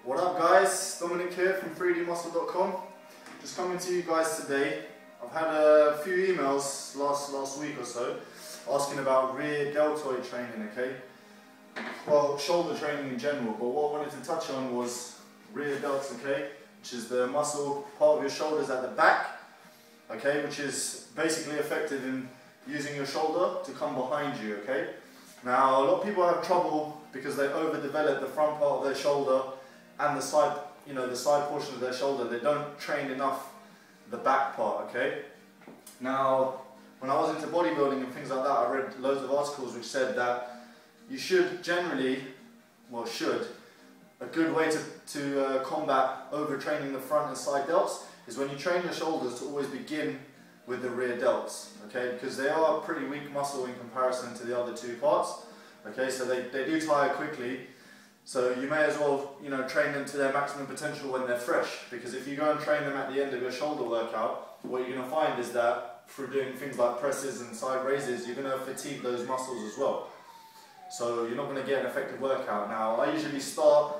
What up guys, Dominic here from 3dmuscle.com. Just coming to you guys today. I've had a few emails last week or so asking about rear deltoid training, okay? Well, shoulder training in general, but what I wanted to touch on was rear delts, okay? Which is the muscle part of your shoulders at the back, okay? Which is basically effective in using your shoulder to come behind you, okay? Now, a lot of people have trouble because they overdevelop the front part of their shoulder and the side, the side portion of their shoulder. They don't train enough the back part, okay? Now, when I was into bodybuilding and things like that, I read loads of articles which said that you should generally, a good way to combat overtraining the front and side delts is when you train your shoulders to always begin with the rear delts, okay? Because they are a pretty weak muscle in comparison to the other two parts, okay? So they do tire quickly, so you may as well, train them to their maximum potential when they're fresh, because if you go and train them at the end of your shoulder workout, what you're going to find is that through doing things like presses and side raises, you're going to fatigue those muscles as well. So you're not going to get an effective workout. Now, I usually start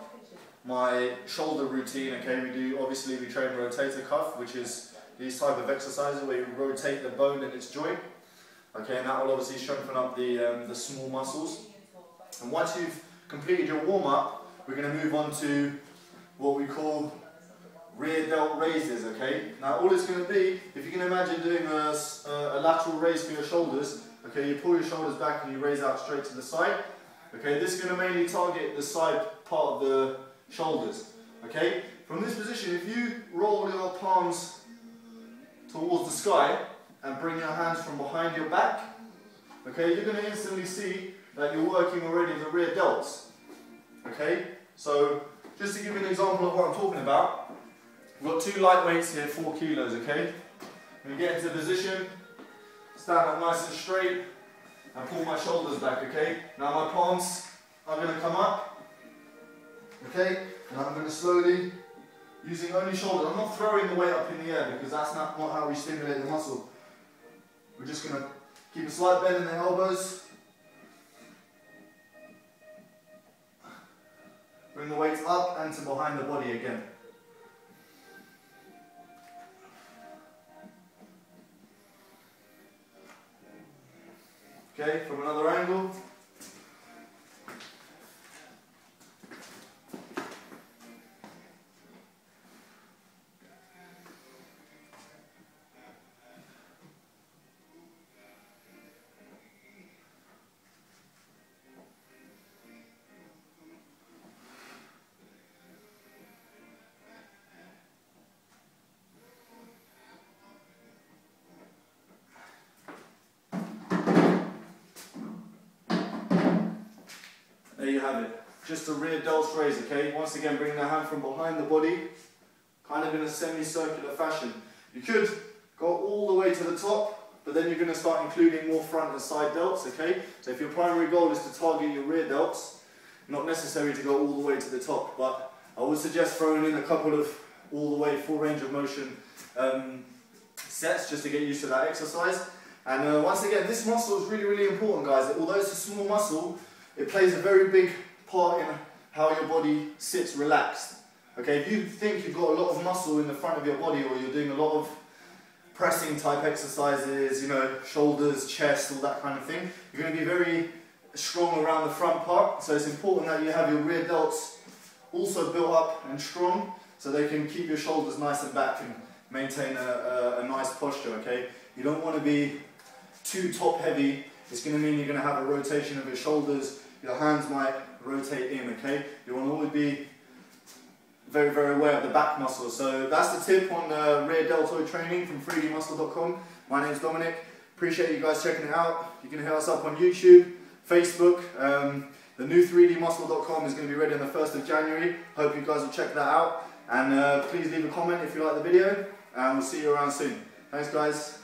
my shoulder routine, okay? We train rotator cuff, which is these type of exercises where you rotate the bone in its joint, okay? And that will obviously strengthen up the small muscles. And once you've completed your warm-up, we're going to move on to what we call rear delt raises, okay? Now all it's going to be, if you can imagine doing a lateral raise for your shoulders, okay, you pull your shoulders back and you raise out straight to the side, okay? This is going to mainly target the side part of the shoulders, okay? From this position, if you roll your palms towards the sky and bring your hands from behind your back, okay, you're going to instantly see that you're working already the rear delts, okay? So just to give you an example of what I'm talking about, we've got two light weights here, 4 kilos, okay? I'm going to get into position, stand up nice and straight, and pull my shoulders back, okay? Now my palms are going to come up, okay? And I'm going to slowly, using only shoulders, I'm not throwing the weight up in the air because that's not how we stimulate the muscle. We're just going to keep a slight bend in the elbows, bring the weights up and to behind the body again. Okay, from another angle. There you have it, just a rear delts raise, okay? Once again, bring the hand from behind the body, kind of in a semicircular fashion. You could go all the way to the top, but then you're going to start including more front and side delts, okay? So if your primary goal is to target your rear delts, not necessary to go all the way to the top, but I would suggest throwing in a couple of all the way full range of motion sets just to get used to that exercise. And once again, this muscle is really, really important, guys. Although it's a small muscle, it plays a very big part in how your body sits relaxed. Okay, if you think you've got a lot of muscle in the front of your body, or you're doing a lot of pressing type exercises, shoulders, chest, all that kind of thing, you're going to be very strong around the front part. So it's important that you have your rear delts also built up and strong, so they can keep your shoulders nice and back and maintain a nice posture, okay? You don't want to be too top heavy. It's going to mean you're going to have a rotation of your shoulders, your hands might rotate in, okay? You want to always be very, very aware of the back muscle. So that's the tip on rear deltoid training from 3dmuscle.com. My name's Dominic. Appreciate you guys checking it out. You can hit us up on YouTube, Facebook. The new 3dmuscle.com is going to be ready on the 1st of January. Hope you guys will check that out. And please leave a comment if you like the video. And we'll see you around soon. Thanks, guys.